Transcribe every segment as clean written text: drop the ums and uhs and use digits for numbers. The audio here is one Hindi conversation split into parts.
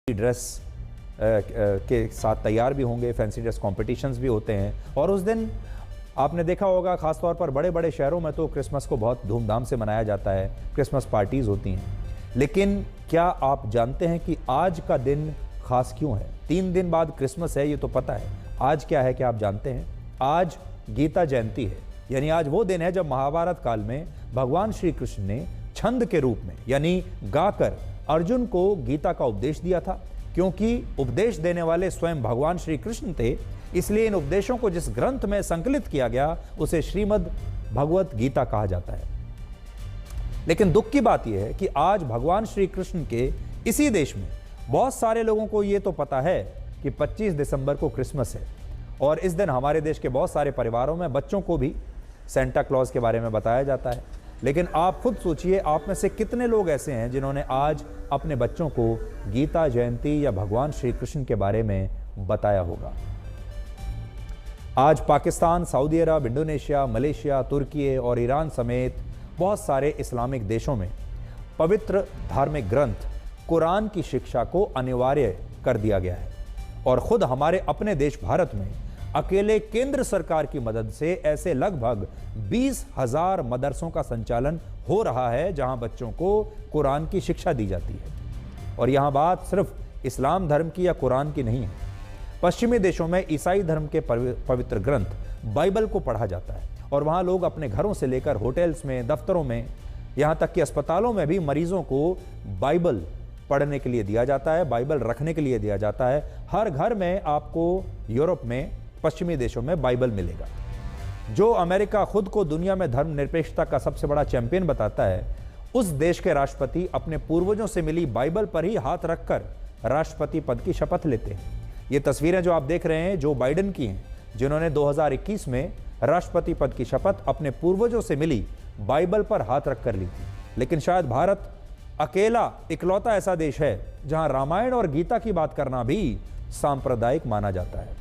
ड्रेस के साथ तैयार भी होंगे, फैंसी ड्रेस कॉम्पिटिशन्स भी होते हैं। और उस दिन आपने देखा होगा ख़ासतौर पर बड़े बड़े शहरों में तो क्रिसमस को बहुत धूमधाम से मनाया जाता है, क्रिसमस पार्टीज़ होती हैं। लेकिन क्या आप जानते हैं कि आज का दिन खास क्यों है? 3 दिन बाद क्रिसमस है, ये तो पता है। आज क्या है, क्या आप जानते हैं? आज गीता जयंती है, यानी आज वो दिन है जब महाभारत काल में भगवान श्री कृष्ण ने छंद के रूप में यानी गाकर अर्जुन को गीता का उपदेश दिया था। क्योंकि उपदेश देने वाले स्वयं भगवान श्री कृष्ण थे, इसलिए इन उपदेशों को जिस ग्रंथ में संकलित किया गया उसे श्रीमद् भगवत गीता कहा जाता है। लेकिन दुख की बात यह है कि आज भगवान श्री कृष्ण के इसी देश में बहुत सारे लोगों को यह तो पता है कि 25 दिसंबर को क्रिसमस है, और इस दिन हमारे देश के बहुत सारे परिवारों में बच्चों को भी सेंटा क्लॉज के बारे में बताया जाता है। लेकिन आप खुद सोचिए, आप में से कितने लोग ऐसे हैं जिन्होंने आज अपने बच्चों को गीता जयंती या भगवान श्री कृष्ण के बारे में बताया होगा? आज पाकिस्तान, सऊदी अरब, इंडोनेशिया, मलेशिया, तुर्की और ईरान समेत बहुत सारे इस्लामिक देशों में पवित्र धार्मिक ग्रंथ कुरान की शिक्षा को अनिवार्य कर दिया गया है। और खुद हमारे अपने देश भारत में अकेले केंद्र सरकार की मदद से ऐसे लगभग 20,000 मदरसों का संचालन हो रहा है जहां बच्चों को कुरान की शिक्षा दी जाती है। और यहां बात सिर्फ इस्लाम धर्म की या कुरान की नहीं है। पश्चिमी देशों में ईसाई धर्म के पवित्र ग्रंथ बाइबल को पढ़ा जाता है, और वहां लोग अपने घरों से लेकर होटल्स में, दफ्तरों में, यहां तक कि अस्पतालों में भी मरीजों को बाइबल पढ़ने के लिए दिया जाता है, बाइबल रखने के लिए दिया जाता है। हर घर में आपको यूरोप में, पश्चिमी देशों में बाइबल मिलेगा। जो अमेरिका खुद को दुनिया में धर्मनिरपेक्षता का सबसे बड़ा चैंपियन बताता है, उस देश के राष्ट्रपति अपने पूर्वजों से मिली बाइबल पर ही हाथ रखकर राष्ट्रपति पद की शपथ लेते हैं। ये तस्वीरें जो आप देख रहे हैं जो बाइडेन की हैं, जिन्होंने 2021 में राष्ट्रपति पद की शपथ अपने पूर्वजों से मिली बाइबल पर हाथ रखकर ली थी। लेकिन शायद भारत अकेला इकलौता ऐसा देश है जहां रामायण और गीता की बात करना भी सांप्रदायिक माना जाता है।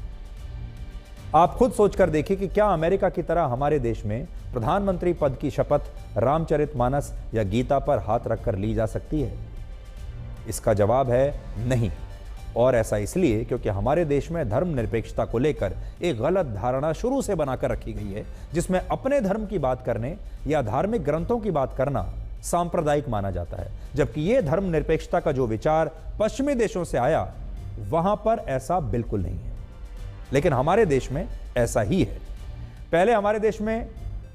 आप खुद सोचकर देखिए कि क्या अमेरिका की तरह हमारे देश में प्रधानमंत्री पद की शपथ रामचरितमानस या गीता पर हाथ रखकर ली जा सकती है? इसका जवाब है नहीं। और ऐसा इसलिए क्योंकि हमारे देश में धर्मनिरपेक्षता को लेकर एक गलत धारणा शुरू से बनाकर रखी गई है, जिसमें अपने धर्म की बात करने या धार्मिक ग्रंथों की बात करना सांप्रदायिक माना जाता है। जबकि यह धर्मनिरपेक्षता का जो विचार पश्चिमी देशों से आया, वहां पर ऐसा बिल्कुल नहीं है। लेकिन हमारे देश में ऐसा ही है। पहले हमारे देश में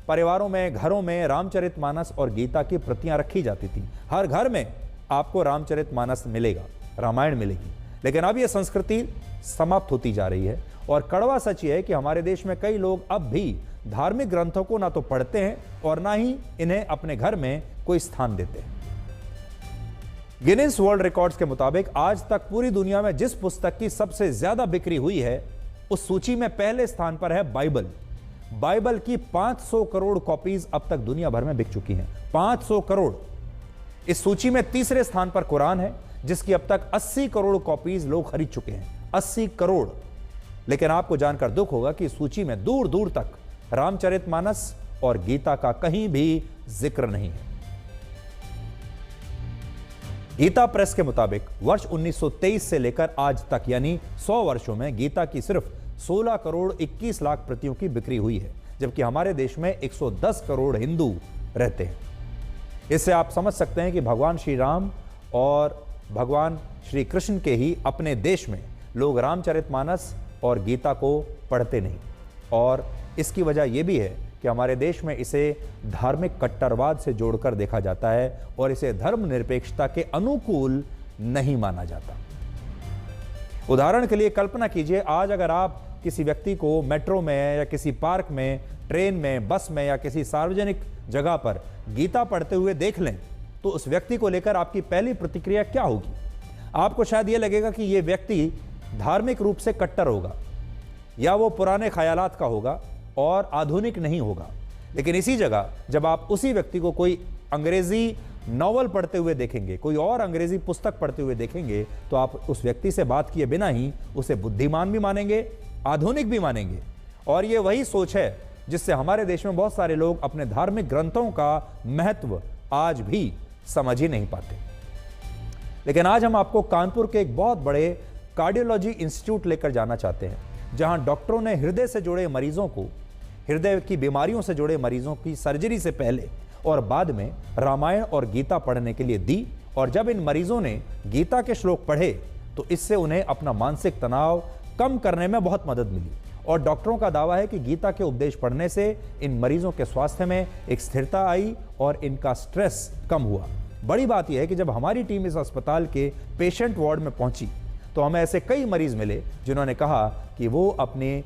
परिवारों में, घरों में रामचरितमानस और गीता की प्रतियां रखी जाती थी। हर घर में आपको रामचरितमानस मिलेगा, रामायण मिलेगी। लेकिन अब यह संस्कृति समाप्त होती जा रही है, और कड़वा सच यह है कि हमारे देश में कई लोग अब भी धार्मिक ग्रंथों को ना तो पढ़ते हैं और ना ही इन्हें अपने घर में कोई स्थान देते हैं। गिनीज वर्ल्ड रिकॉर्ड्स के मुताबिक आज तक पूरी दुनिया में जिस पुस्तक की सबसे ज्यादा बिक्री हुई है, उस सूची में पहले स्थान पर है बाइबल। बाइबल की 500 करोड़ कॉपीज अब तक दुनिया भर में बिक चुकी हैं। 500 करोड़। इस सूची में तीसरे स्थान पर कुरान है, जिसकी अब तक 80 करोड़ कॉपीज लोग खरीद चुके हैं। 80 करोड़। लेकिन आपको जानकर दुख होगा कि इस सूची में दूर दूर तक रामचरितमानस और गीता का कहीं भी जिक्र नहीं है। गीता प्रेस के मुताबिक वर्ष 1923 से लेकर आज तक यानी 100 वर्षों में गीता की सिर्फ 16 करोड़ 21 लाख प्रतियों की बिक्री हुई है, जबकि हमारे देश में 110 करोड़ हिंदू रहते हैं। इससे आप समझ सकते हैं कि भगवान श्री राम और भगवान श्री कृष्ण के ही अपने देश में लोग रामचरितमानस और गीता को पढ़ते नहीं। और इसकी वजह यह भी है कि हमारे देश में इसे धार्मिक कट्टरवाद से जोड़कर देखा जाता है और इसे धर्मनिरपेक्षता के अनुकूल नहीं माना जाता। उदाहरण के लिए कल्पना कीजिए, आज अगर आप किसी व्यक्ति को मेट्रो में या किसी पार्क में, ट्रेन में, बस में या किसी सार्वजनिक जगह पर गीता पढ़ते हुए देख लें, तो उस व्यक्ति को लेकर आपकी पहली प्रतिक्रिया क्या होगी? आपको शायद यह लगेगा कि यह व्यक्ति धार्मिक रूप से कट्टर होगा, या वो पुराने ख्यालात का होगा और आधुनिक नहीं होगा। लेकिन इसी जगह जब आप उसी व्यक्ति को कोई अंग्रेजी नॉवल पढ़ते हुए देखेंगे, कोई और अंग्रेजी पुस्तक पढ़ते हुए देखेंगे, तो आप उस व्यक्ति से बात किए बिना ही उसे बुद्धिमान भी मानेंगे, आधुनिक भी मानेंगे। और ये वही सोच है जिससे हमारे देश में बहुत सारे लोग अपने धार्मिक ग्रंथों का महत्व आज भी समझ ही नहीं पाते। लेकिन आज हम आपको कानपुर के एक बहुत बड़े कार्डियोलॉजी इंस्टीट्यूट लेकर जाना चाहते हैं, जहां डॉक्टरों ने हृदय से जुड़े मरीजों को, हृदय की बीमारियों से जुड़े मरीजों की सर्जरी से पहले और बाद में रामायण और गीता पढ़ने के लिए दी। और जब इन मरीजों ने गीता के श्लोक पढ़े तो इससे उन्हें अपना मानसिक तनाव कम करने में बहुत मदद मिली। और डॉक्टरों का दावा है कि गीता के उपदेश पढ़ने से इन मरीजों के स्वास्थ्य में एक स्थिरता आई और इनका स्ट्रेस कम हुआ। बड़ी बात यह है कि जब हमारी टीम इस अस्पताल के पेशेंट वार्ड में पहुंची तो हमें ऐसे कई मरीज मिले जिन्होंने कहा कि वो अपने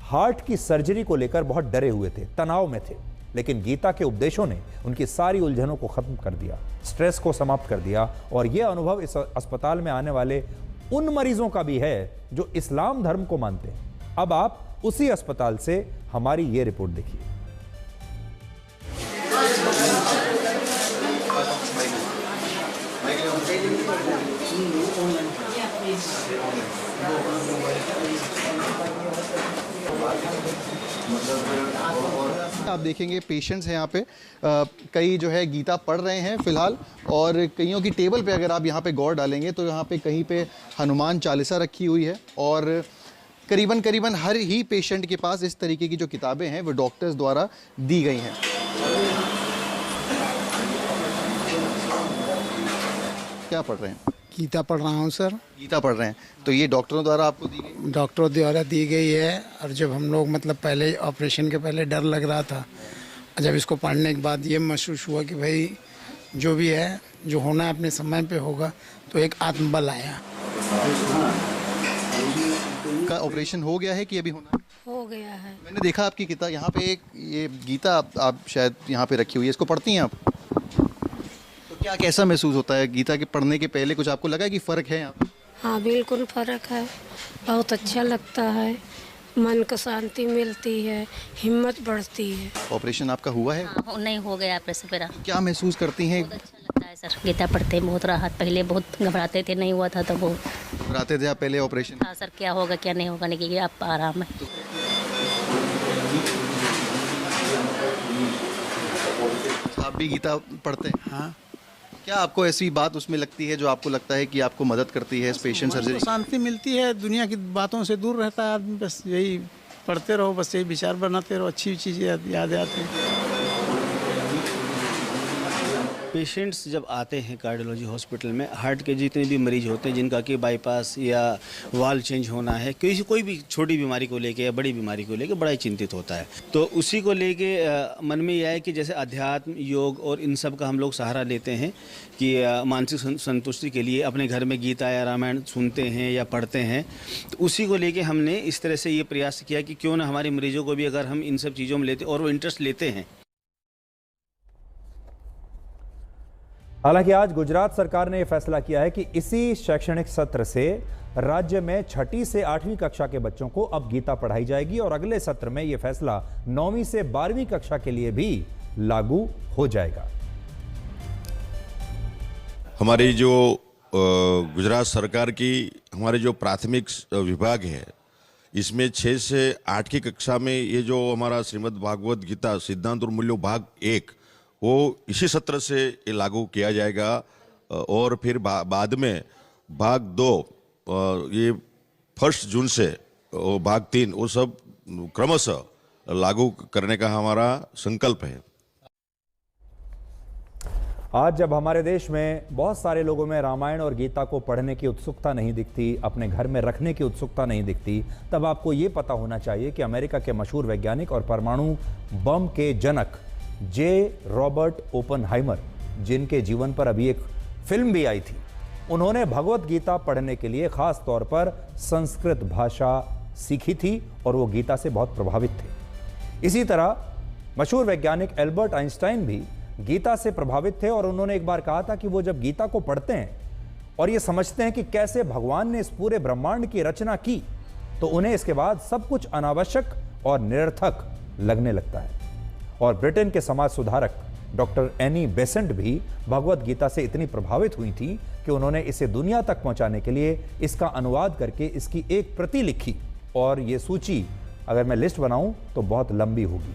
हार्ट की सर्जरी को लेकर बहुत डरे हुए थे, तनाव में थे, लेकिन गीता के उपदेशों ने उनकी सारी उलझनों को खत्म कर दिया, स्ट्रेस को समाप्त कर दिया। और यह अनुभव इस अस्पताल में आने वाले उन मरीजों का भी है जो इस्लाम धर्म को मानते हैं। अब आप उसी अस्पताल से हमारी ये रिपोर्ट देखिए। आप देखेंगे पेशेंट्स हैं यहाँ पे, कई जो है गीता पढ़ रहे हैं फिलहाल, और कईयों की टेबल पे अगर आप यहाँ पे गौर डालेंगे तो यहाँ पे कहीं पे हनुमान चालीसा रखी हुई है। और करीबन हर ही पेशेंट के पास इस तरीके की जो किताबें हैं वो डॉक्टर्स द्वारा दी गई हैं। क्या पढ़ रहे हैं? गीता पढ़ रहा हूँ सर। गीता पढ़ रहे हैं, तो ये डॉक्टरों द्वारा आपको दी गई? डॉक्टरों द्वारा दी गई है। और जब हम लोग मतलब पहले ऑपरेशन के पहले डर लग रहा था, जब इसको पढ़ने के बाद ये महसूस हुआ कि भाई जो भी है, जो होना है अपने समय पे होगा, तो एक आत्मबल आया। का ऑपरेशन हो गया है कि अभी होना है? हो गया है। मैंने देखा आपकी किताब यहाँ पे, एक ये गीता आप शायद यहाँ पे रखी हुई है, इसको पढ़ती हैं आप? तो क्या कैसा महसूस होता है गीता के पढ़ने के पहले? कुछ आपको लगा है कि फ़र्क है यहाँ पे? हाँ बिल्कुल फ़र्क है, बहुत अच्छा लगता है, मन को शांति मिलती है, हिम्मत बढ़ती है। ऑपरेशन आपका हुआ है? हाँ, नहीं हो गया ऑपरेशन मेरा। क्या महसूस करती हैं? बहुत अच्छा लगता है सर, गीता पढ़ते हैं, बहुत राहत। पहले बहुत घबराते थे, नहीं हुआ था तो वो घबराते थे आप पहले ऑपरेशन? हाँ सर, क्या होगा क्या नहीं होगा, नहीं आप आराम है। आप भी गीता पढ़ते हैं? हाँ। क्या आपको ऐसी बात उसमें लगती है जो आपको लगता है कि आपको मदद करती है इस पेशेंट सर्जरी? शांति मिलती है, दुनिया की बातों से दूर रहता है आदमी। बस यही पढ़ते रहो, बस यही विचार बनाते रहो, अच्छी चीज़ें याद आती हैं। पेशेंट्स जब आते हैं कार्डियोलॉजी हॉस्पिटल में, हार्ट के जितने भी मरीज होते हैं जिनका कि बाईपास या वाल्व चेंज होना है, कोई भी छोटी बीमारी को लेके या बड़ी बीमारी को लेके बड़ा ही चिंतित होता है, तो उसी को लेके मन में यह है कि जैसे अध्यात्म, योग और इन सब का हम लोग सहारा लेते हैं कि मानसिक संतुष्टि के लिए अपने घर में गीता या रामायण सुनते हैं या पढ़ते हैं, तो उसी को लेके हमने इस तरह से ये प्रयास किया कि क्यों ना हमारे मरीजों को भी अगर हम इन सब चीज़ों में लेते और वो इंटरेस्ट लेते हैं। हालांकि आज गुजरात सरकार ने यह फैसला किया है कि इसी शैक्षणिक सत्र से राज्य में 6ठी से 8वीं कक्षा के बच्चों को अब गीता पढ़ाई जाएगी और अगले सत्र में यह फैसला 9वीं से 12वीं कक्षा के लिए भी लागू हो जाएगा। हमारी जो गुजरात सरकार की हमारे जो प्राथमिक विभाग है, इसमें 6 से 8 की कक्षा में ये जो हमारा श्रीमद् भागवत गीता सिद्धांत और मूल्यों भाग 1 वो इसी सत्र से ये लागू किया जाएगा। और फिर बाद में भाग 2 ये 1 जून से भाग 3 वो सब क्रमशः लागू करने का हमारा संकल्प है। आज जब हमारे देश में बहुत सारे लोगों में रामायण और गीता को पढ़ने की उत्सुकता नहीं दिखती, अपने घर में रखने की उत्सुकता नहीं दिखती, तब आपको ये पता होना चाहिए कि अमेरिका के मशहूर वैज्ञानिक और परमाणु बम के जनक जे रॉबर्ट ओपनहाइमर, जिनके जीवन पर अभी एक फिल्म भी आई थी, उन्होंने भगवत गीता पढ़ने के लिए खास तौर पर संस्कृत भाषा सीखी थी और वो गीता से बहुत प्रभावित थे। इसी तरह मशहूर वैज्ञानिक एल्बर्ट आइंस्टाइन भी गीता से प्रभावित थे और उन्होंने एक बार कहा था कि वो जब गीता को पढ़ते हैं और ये समझते हैं कि कैसे भगवान ने इस पूरे ब्रह्मांड की रचना की, तो उन्हें इसके बाद सब कुछ अनावश्यक और निरर्थक लगने लगता है। और ब्रिटेन के समाज सुधारक डॉक्टर एनी बेसेंट भी भगवत गीता से इतनी प्रभावित हुई थी कि उन्होंने इसे दुनिया तक पहुंचाने के लिए इसका अनुवाद करके इसकी एक प्रति लिखी, और ये सूची अगर मैं लिस्ट बनाऊं तो बहुत लंबी होगी।